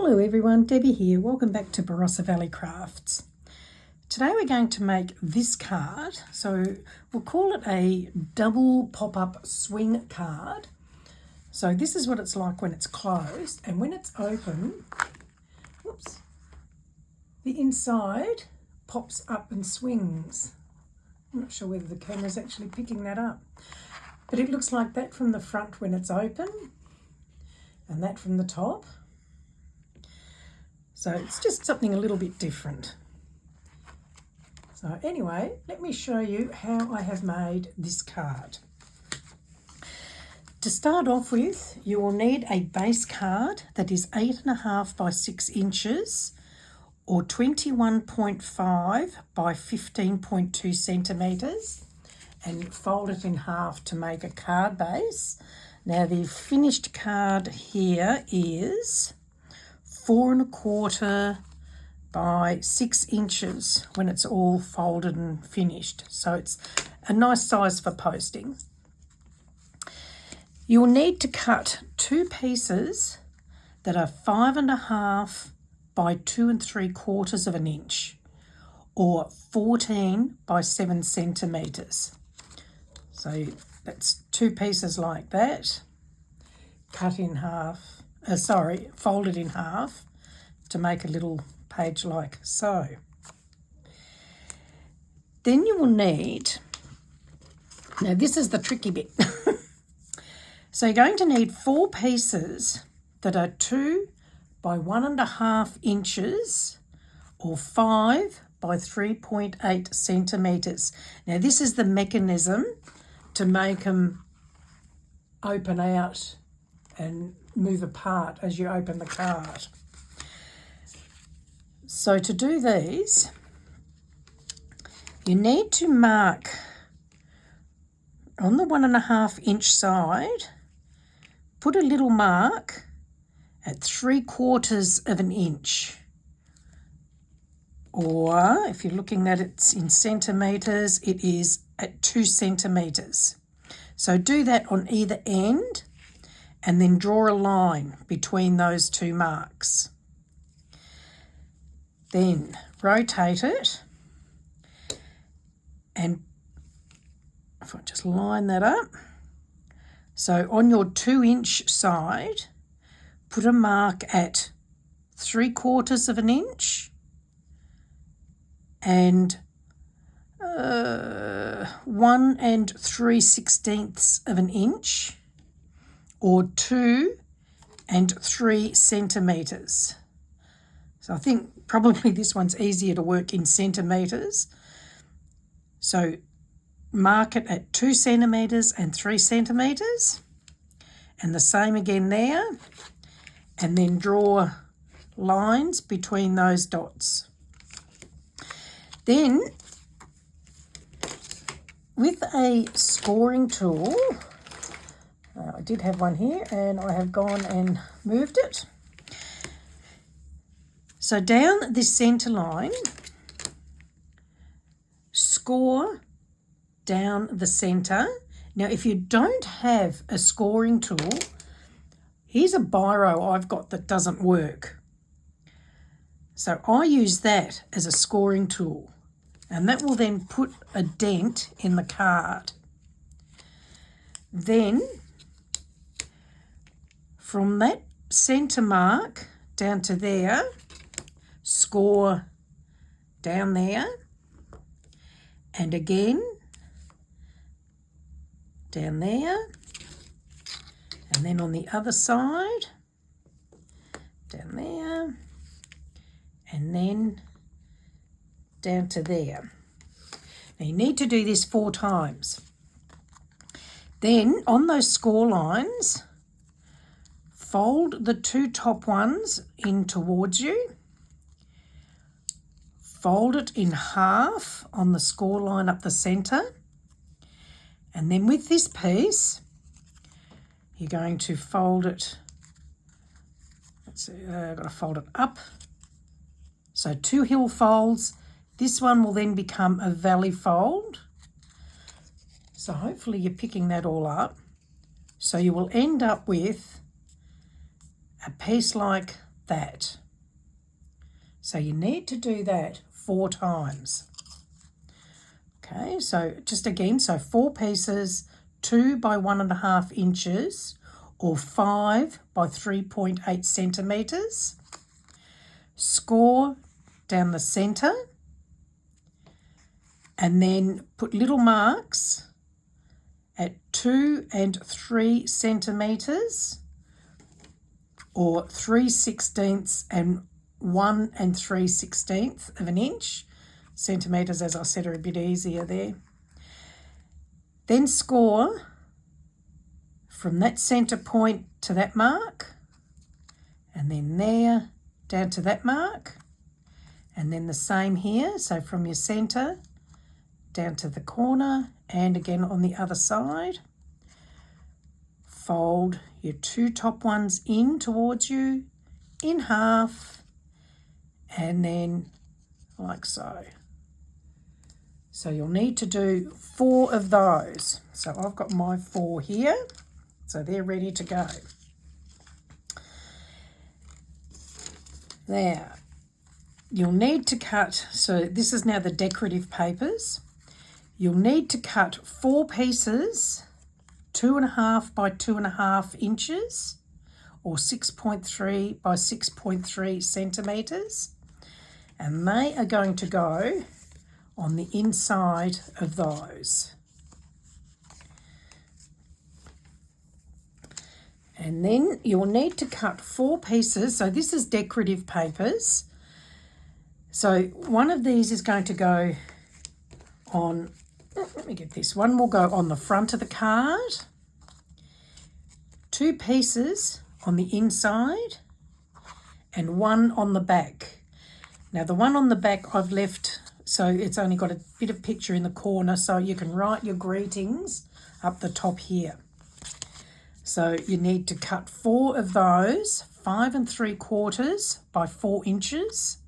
Hello everyone, Debbie here. Welcome back to Barossa Valley Crafts. Today we're going to make this card. So we'll call it a double pop-up swing card. So this is what it's like when it's closed, and when it's open, whoops, the inside pops up and swings. I'm not sure whether the camera's actually picking that up, but it looks like that from the front when it's open and that from the top. So it's just something a little bit different. So anyway, let me show you how I have made this card. To start off with, you will need a base card that is 8.5 by 6 inches or 21.5 by 15.2 centimetres, and fold it in half to make a card base. Now the finished card here is 4.25 by 6 inches when it's all folded and finished. So it's a nice size for posting. You will need to cut two pieces that are 5.5 by 2.75 of an inch or 14 by 7 centimetres. So that's two pieces like that, cut in half. Folded in half to make a little page like so. Then you will need, now this is the tricky bit. So you're going to need 4 pieces that are 2 by 1.5 inches or 5 by 3.8 centimetres. Now this is the mechanism to make them open out and move apart as you open the card. So to do these, you need to mark on the 1.5 inch side, put a little mark at 3/4 of an inch, or if you're looking at it in centimetres, it is at 2 centimetres. So do that on either end, and then draw a line between those two marks. Then rotate it, and if I just line that up, so on your 2 inch side, put a mark at 3/4 of an inch and 1 3/16 of an inch, or 2 and 3 centimetres. So I think probably this one's easier to work in centimetres. So mark it at 2 centimetres and 3 centimetres, and the same again there, and then draw lines between those dots. Then with a scoring tool, I did have one here and I have gone and moved it. So down this centre line, score down the centre. Now if you don't have a scoring tool, here's a biro I've got that doesn't work. So I use that as a scoring tool, and that will then put a dent in the card. Then from that centre mark down to there, score down there, and again down there, and then on the other side, down there, and then down to there. Now you need to do this 4 times. Then on those score lines, fold the 2 top ones in towards you, fold it in half on the score line up the centre, and then with this piece, you're going to fold it, I've got to fold it up. So 2 hill folds. This one will then become a valley fold. So hopefully you're picking that all up. So you will end up with a piece like that. So you need to do that 4 times. Okay, so just again, so 4 pieces, 2 by 1.5 inches or 5 by 3.8 centimetres. Score down the centre and then put little marks at 2 and 3 centimetres or 3/16 and 1 and 3/16 of an inch. Centimetres, as I said, are a bit easier there. Then score from that centre point to that mark, and then there down to that mark, and then the same here. So from your centre down to the corner, and again on the other side. Fold your 2 top ones in towards you in half, and then like so. So you'll need to do 4 of those. So I've got my 4 here, so they're ready to go. Now, you'll need to cut, so this is now the decorative papers. You'll need to cut 4 pieces, 2.5 by 2.5 inches, or 6.3 by 6.3 centimetres, and they are going to go on the inside of those. And then you'll need to cut 4 pieces. So this is decorative papers. So one of these is going to go on, let me get this, one will go on the front of the card, 2 pieces on the inside, and 1 on the back. Now the one on the back I've left, so it's only got a bit of picture in the corner, so you can write your greetings up the top here. So you need to cut 4 of those, 5 3/4 by 4 inches,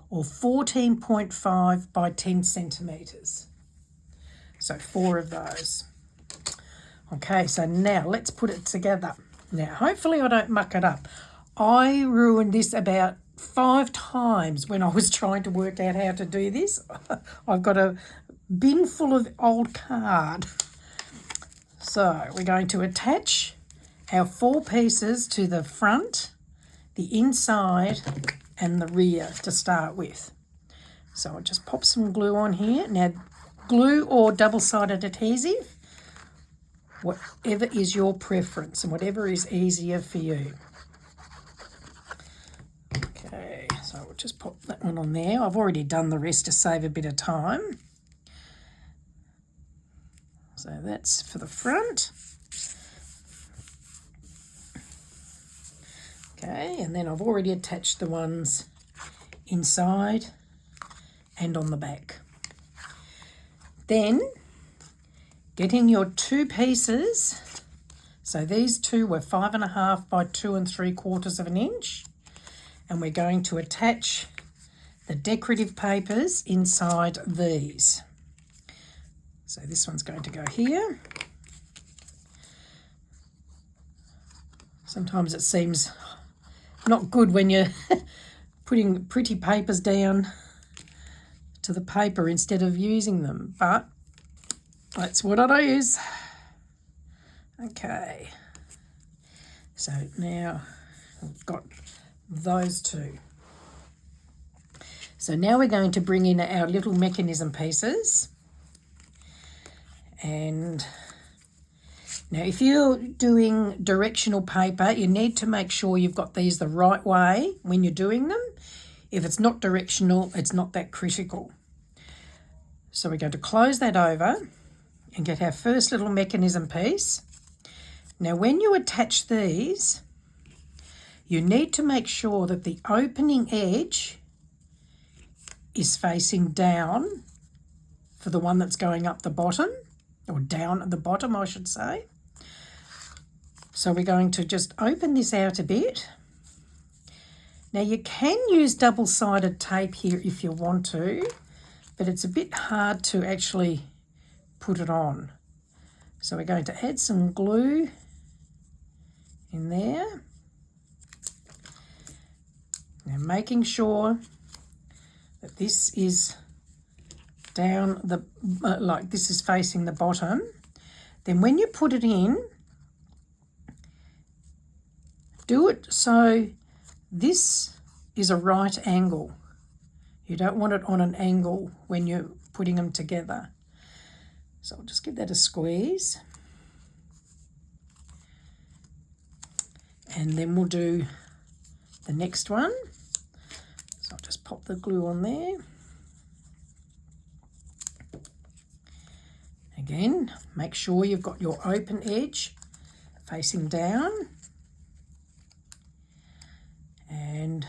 or 14.5 by 10 centimetres. So 4 of those. Okay, so now let's put it together. Now, hopefully I don't muck it up. I ruined this about 5 times when I was trying to work out how to do this. I've got a bin full of old card. So we're going to attach our 4 pieces to the front, the inside, and the rear to start with. So I'll just pop some glue on here. Now, glue or double-sided adhesive, whatever is your preference and whatever is easier for you. Okay, so we'll just pop that one on there. I've already done the rest to save a bit of time. So that's for the front. Okay, and then I've already attached the ones inside and on the back. Then, getting your 2 pieces, so these 2 were 5.5 by 2 3/4 of an inch, and we're going to attach the decorative papers inside these. So this one's going to go here. Sometimes it seems not good when you're putting pretty papers down to the paper instead of using them, but that's what I use. Okay, so now I've got those 2. So now we're going to bring in our little mechanism pieces. And now if you're doing directional paper, you need to make sure you've got these the right way when you're doing them. If it's not directional, it's not that critical. So we're going to close that over and get our first little mechanism piece. Now when you attach these, you need to make sure that the opening edge is facing down for the one that's going up the bottom, or down at the bottom, I should say. So we're going to just open this out a bit. Now you can use double-sided tape here if you want to, but it's a bit hard to actually put it on. So we're going to add some glue in there. Now making sure that this is down the, like this is facing the bottom. Then when you put it in, do it so this is a right angle. You don't want it on an angle when you're putting them together. So I'll just give that a squeeze. And then we'll do the next one. So I'll just pop the glue on there. Again, make sure you've got your open edge facing down. And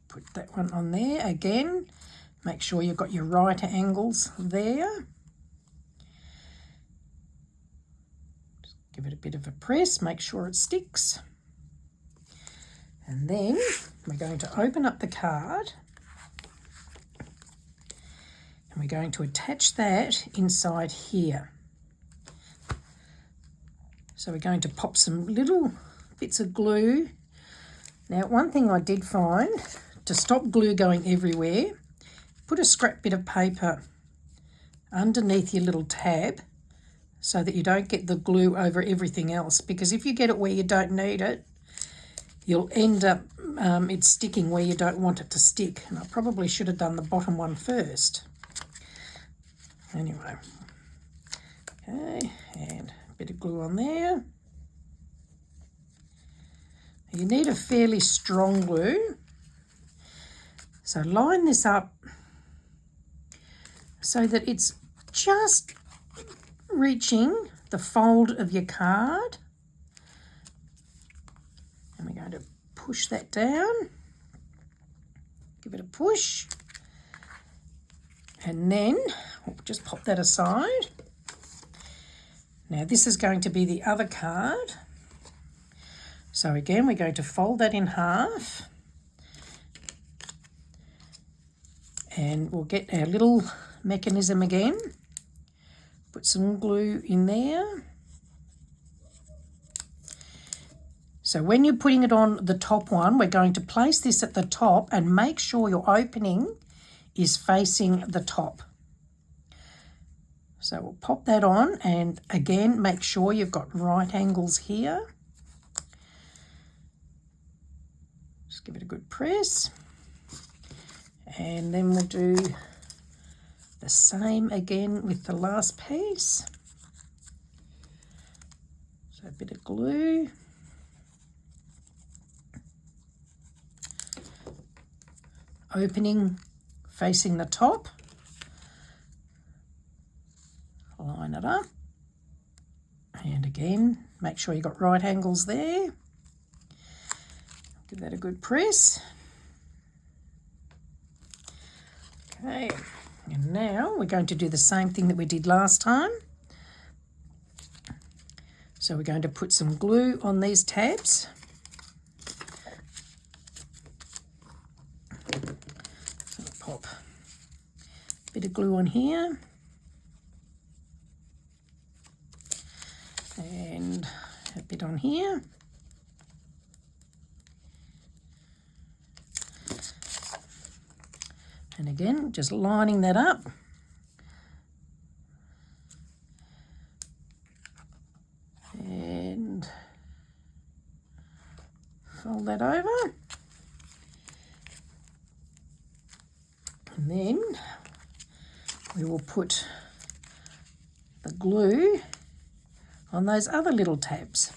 put that one on there. Again, make sure you've got your right angles there. Just give it a bit of a press, make sure it sticks. And then we're going to open up the card and we're going to attach that inside here. So we're going to pop some little bits of glue. Now, one thing I did find, to stop glue going everywhere, put a scrap bit of paper underneath your little tab so that you don't get the glue over everything else, because if you get it where you don't need it, you'll end up it sticking where you don't want it to stick. And I probably should have done the bottom one first. Anyway, okay, and a bit of glue on there. You need a fairly strong glue. So line this up so that it's just reaching the fold of your card. And we're going to push that down. Give it a push. And then we'll just pop that aside. Now this is going to be the other card. So again, we're going to fold that in half. And we'll get our little mechanism again. Put some glue in there. So when you're putting it on the top one, we're going to place this at the top and make sure your opening is facing the top. So we'll pop that on, and again, make sure you've got right angles here. Just give it a good press. And then we'll do the same again with the last piece. So a bit of glue. Opening facing the top. Line it up. And again, make sure you've got right angles there. Give that a good press. Okay, and now we're going to do the same thing that we did last time. So we're going to put some glue on these tabs. So pop a bit of glue on here. And a bit on here. And again, just lining that up. And fold that over. And then we will put the glue on those other little tabs.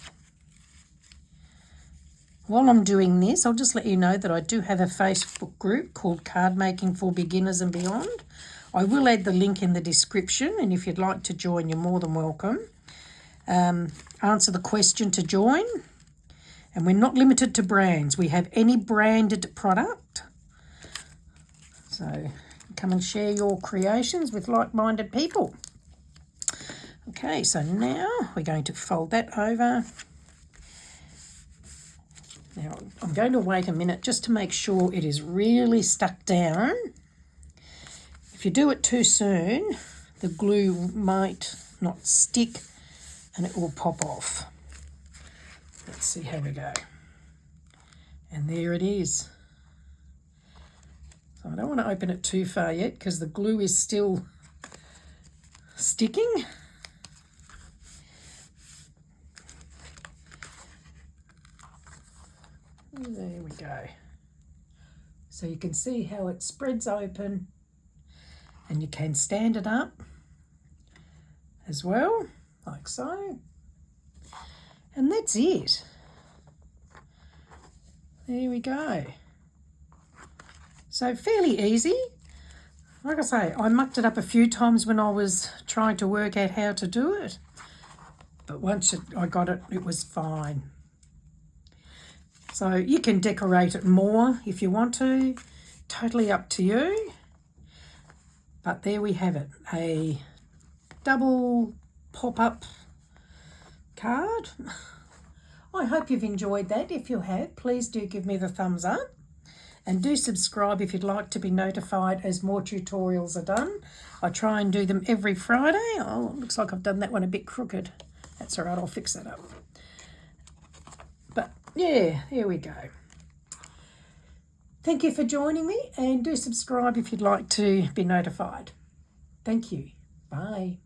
While I'm doing this, I'll just let you know that I do have a Facebook group called Cardmaking for Beginners and Beyond. I will add the link in the description, and if you'd like to join, you're more than welcome. Answer the question to join, and we're not limited to brands. We have any branded product. So come and share your creations with like-minded people. Okay, so now we're going to fold that over. Now, I'm going to wait a minute just to make sure it is really stuck down. If you do it too soon, the glue might not stick and it will pop off. Let's see how we go. And there it is. don't want to open it too far yet because the glue is still sticking. There we go. So you can see how it spreads open, and you can stand it up as well, like so. And that's it. There we go. So fairly easy. Like I say, I mucked it up a few times when I was trying to work out how to do it. But once I got it, it was fine. So you can decorate it more if you want to. Totally up to you. But there we have it. A double pop-up card. I hope you've enjoyed that. If you have, please do give me the thumbs up. And do subscribe if you'd like to be notified as more tutorials are done. I try and do them every Friday. Oh, it looks like I've done that one a bit crooked. That's all right, I'll fix that up. But yeah, here we go. Thank you for joining me, and do subscribe if you'd like to be notified. Thank you. Bye.